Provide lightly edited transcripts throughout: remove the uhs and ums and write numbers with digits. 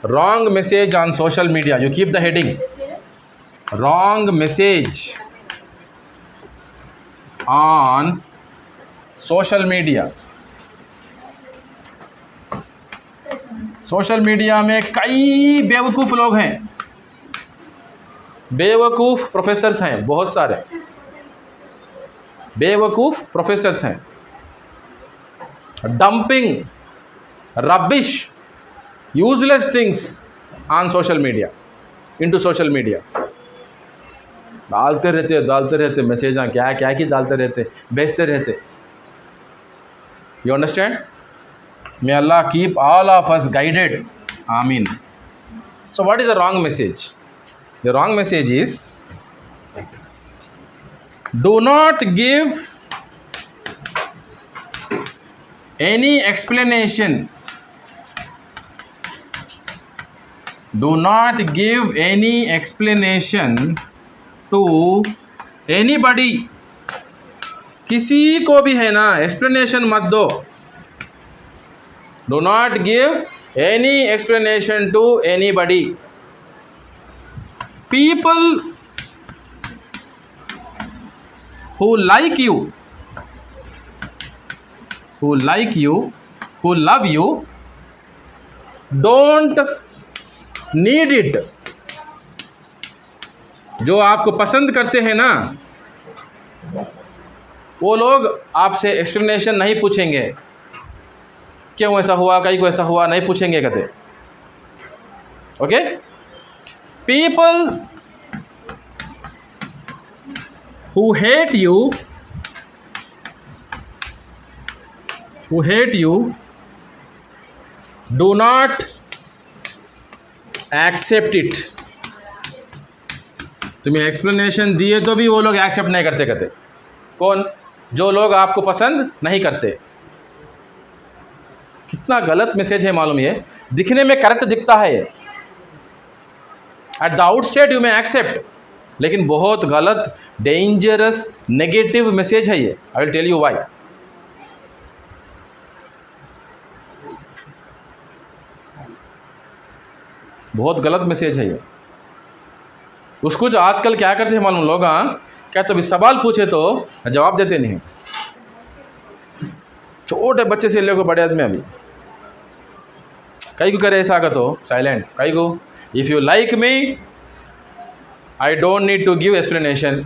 wrong message on social media. You keep the heading. Wrong message on social media. Social media में कई बेवकूफ़ लोग हैं, बेवकूफ़ प्रोफेसर्स हैं, बहुत सारे बेवकूफ़ प्रोफेसर्स हैं, dumping rubbish useless things on social media, into social media. डालते रहते मैसेज, क्या क्या की डालते रहते, भेजते रहते। You understand? May Allah keep all of us guided. Amin. So what is the wrong message? The wrong message is, do not give any explanation. Do not give any explanation to anybody. किसी को भी है ना explanation मत दो। Do not give any explanation to anybody. People who like you, who love you, don't need it. जो आपको पसंद करते हैं ना, वो लोग आपसे एक्सप्लेनेशन नहीं पूछेंगे, क्यों ऐसा हुआ, कहीं को ऐसा हुआ, नहीं पूछेंगे कहते। Okay? People who hate you do not accept it. तुम्हें एक्सप्लेनेशन दिए तो भी वो लोग एक्सेप्ट नहीं करते कहते। कौन? जो लोग आपको पसंद नहीं करते। कितना गलत मैसेज है मालूम? ये दिखने में करेक्ट दिखता है, at the outset you may accept, लेकिन बहुत गलत, डेंजरस, नेगेटिव मैसेज है ये। I will tell you why. बहुत गलत मैसेज है ये। उसको जो आजकल क्या करते हैं मालूम लोग? क्या तो भी सवाल पूछे तो जवाब देते नहीं, छोटे बच्चे से लेकर बड़े आदमी। अभी कई को करे ऐसा तो साइलेंट, कई को if you like me I don't need to give explanation.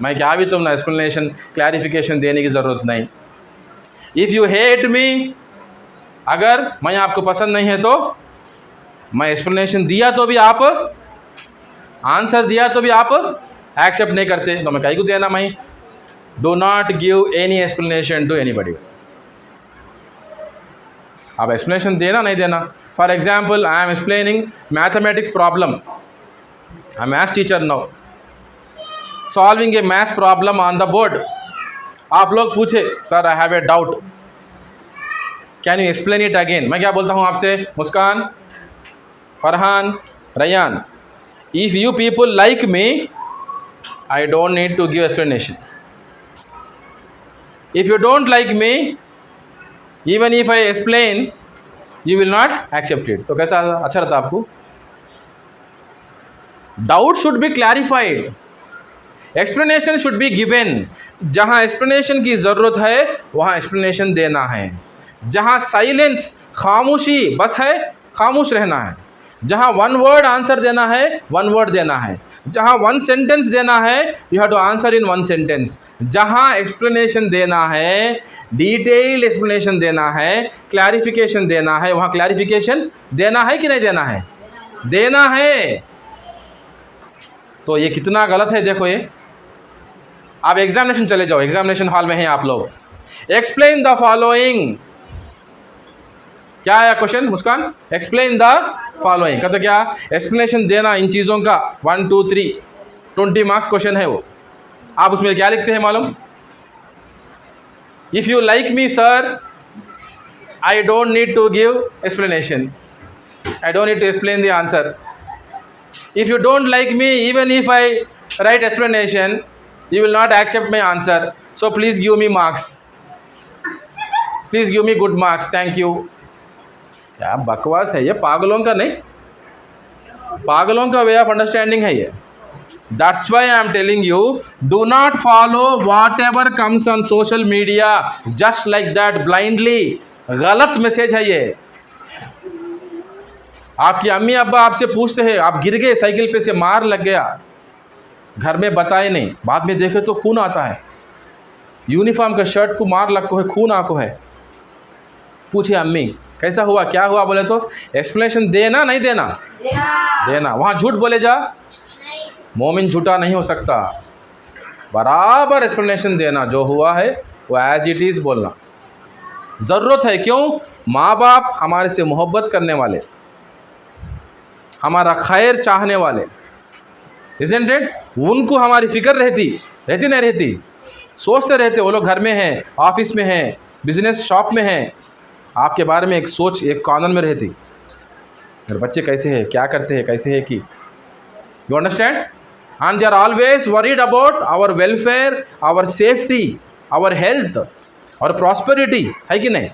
मैं क्या भी तुम ना एक्सप्लेनेशन क्लैरिफिकेशन देने की ज़रूरत नहीं। इफ़ यू हेट मी, अगर मैं आपको पसंद नहीं है तो मैं एक्सप्लेनेशन दिया तो भी आप, आंसर दिया तो भी आप एक्सेप्ट नहीं करते, तो मैं कई को देना। मैं do not give any explanation to anybody. आप एक्सप्लेनेशन देना नहीं देना। For example, I am explaining mathematics problem, I am maths teacher now, solving a maths problem on the board. आप लोग पूछे, sir I have a doubt, can you explain it again? मैं क्या बोलता हूँ आपसे? Muskan, Farhan, Rayyan, if you people like me I don't need to give explanation. If you don't like me, even if I explain, you will not accept it. तो कैसा अच्छा रहता आपको? Doubt should be clarified. Explanation should be given. जहाँ explanation की ज़रूरत है वहाँ explanation देना है। जहाँ silence, खामोशी बस है, खामोश रहना है। जहाँ one word आंसर देना है, one word देना है। जहाँ one sentence देना है, you have to answer in one sentence. जहाँ explanation देना है, detailed explanation देना है, clarification देना है, वहाँ clarification देना है कि नहीं देना है? देना है। तो ये कितना गलत है देखो ये। आप एग्जामिनेशन चले जाओ, एग्जामिनेशन हॉल में हैं आप लोग, एक्सप्लेन द फॉलोइंग। क्या आया question Muskan? Explain the following का तो क्या एक्सप्लेनेशन देना इन चीज़ों का, 1 2 3 20 मार्क्स क्वेश्चन है वो। आप उसमें क्या लिखते हैं मालूम? If you like me sir I don't need to give explanation, I don't need to explain the answer. If you don't like me, even if I write explanation you will not accept my answer, so please give me marks, please give me good marks, thank you। क्या बकवास है ये, पागलों का नहीं। पागलों का way of understanding है ये. That's why I am telling you, do not follow whatever comes on social media just like that blindly. गलत मैसेज है ये. आपकी अम्मी अब्बा आपसे पूछते हैं, आप गिर गए साइकिल पे से, मार लग गया, घर में बताए नहीं, बाद में देखे तो खून आता है, यूनिफॉर्म का शर्ट को मार लग को है, खून आको है. पूछे अम्मी कैसा हुआ, क्या हुआ, बोले तो एक्सप्लेनेशन देना नहीं देना, देना. वहाँ झूठ बोले जा, मोमिन झूठा नहीं हो सकता. बराबर एक्सप्लेनेशन देना, जो हुआ है वो एज इट इज़ बोलना. ज़रूरत है, क्यों? माँ बाप हमारे से मोहब्बत करने वाले, हमारा खैर चाहने वाले, इज़न्ट इट? उनको हमारी फ़िक्र रहती नहीं रहती, सोचते रहते. वो लोग घर में हैं, ऑफिस में हैं, बिजनेस शॉप में हैं, आपके बारे में एक सोच एक कॉर्नर में रहती, मेरे बच्चे कैसे हैं, क्या करते हैं, कैसे है कि. You understand? And they are always worried about our welfare, our safety, our health, our prosperity. है कि नहीं?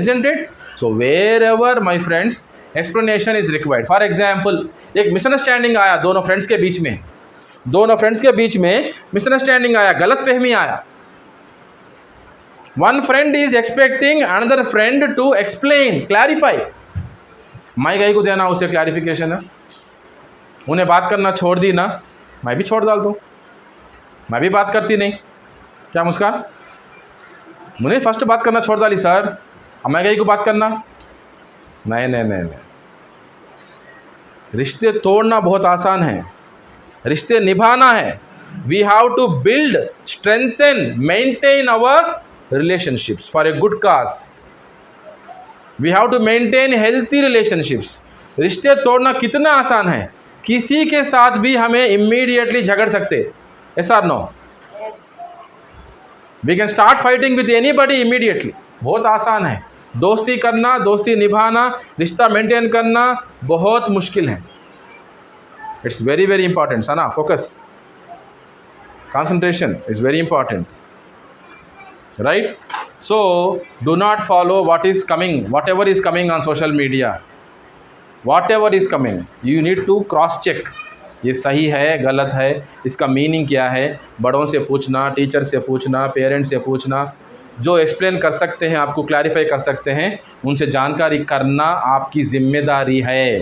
Isn't it? So wherever my friends, explanation is required. For example, एक misunderstanding आया दोनों फ्रेंड्स के बीच में, misunderstanding आया, गलत फहमी आया. One friend is expecting another friend to explain, clarify. मैं कहीं को देना उसे क्लैरिफिकेशन है. उन्हें बात करना छोड़ दी ना, मैं भी छोड़ डाल दूँ, मैं भी बात करती नहीं. क्या मुस्कान? मुझे फर्स्ट बात करना छोड़ डाली सर, अब मैं कहीं को बात करना? नहीं. रिश्ते तोड़ना बहुत आसान है, रिश्ते निभाना है. We have to build, strengthen, maintain our relationships for a good cause. We have to maintain healthy relationships. रिश्ते तोड़ना कितना आसान है, किसी के साथ भी हमें इमीडिएटली झगड़ सकते. यस और no? We can start fighting with anybody immediately. बहुत आसान है. दोस्ती करना, दोस्ती निभाना, रिश्ता मेंटेन करना बहुत मुश्किल है. It's very very important. Sana, focus, concentration is very important, right? So do not follow what is coming, what ever is coming on social media. Whatever is coming, you need to cross check. ये सही है, गलत है, इसका meaning क्या है. बड़ों से पूछना, टीचर से पूछना, पेरेंट्स से पूछना, जो एक्सप्लेन कर सकते हैं, आपको क्लैरिफाई कर सकते हैं, उनसे जानकारी करना आपकी जिम्मेदारी है.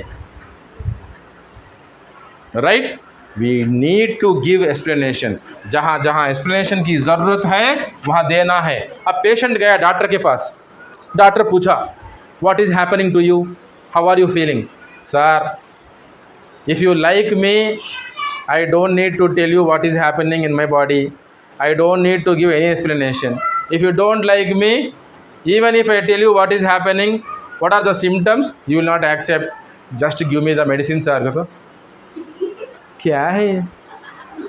Right? We need to give explanation. जहाँ जहाँ एक्सप्लेनेशन की ज़रूरत है वहाँ देना है. अब पेशेंट गया डॉक्टर के पास, डॉक्टर पूछा what is happening to you, how are you feeling? Sir, if you like me, I don't need to tell you what is happening in my body. I don't need to give any explanation. If you don't like me, even if I tell you what is happening, what are the symptoms, you will not accept. Just give me the medicine, sir. क्या है?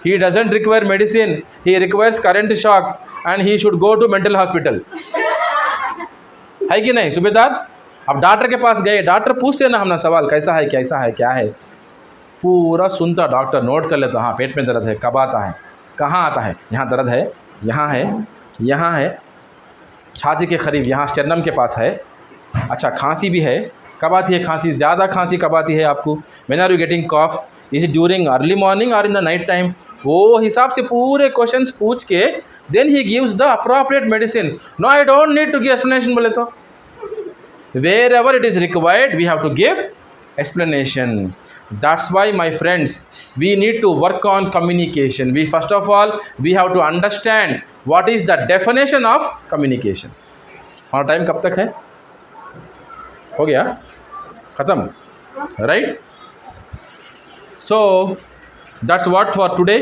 He doesn't require medicine. He requires current shock and he should go to mental hospital. है कि नहीं सूबेदार? अब doctor के पास गए, doctor पूछते ना हमने सवाल, कैसा है, कैसा है, क्या है, पूरा सुनता डॉक्टर, नोट कर लेता. हाँ, पेट में दर्द है, कब आता है, कहाँ आता है, यहाँ दर्द है, यहाँ है, छाती के करीब, यहाँ स्टेर्नम के पास है. अच्छा, खांसी भी है, कब आती है खांसी, ज़्यादा खांसी कब आती है आपको, when are you getting cough, is it during early morning और इन द नाइट टाइम. वो हिसाब से पूरे क्वेश्चंस पूछ के देन ही gives the appropriate medicine. No, I don't need to give explanation. बोले तो wherever it is required we have to give explanation. That's why my friends, we need to work on communication. We first of all we have to understand what is the definition of communication. हमारा time कब तक है? हो गया, ख़त्म, right? So that's what for today.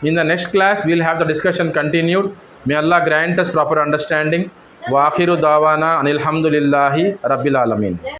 In the next class we'll have the discussion continued. May Allah grant us proper understanding. व आखिरु दावाना अनिल हम्दुलिल्लाहि रब्बिल आलमीन.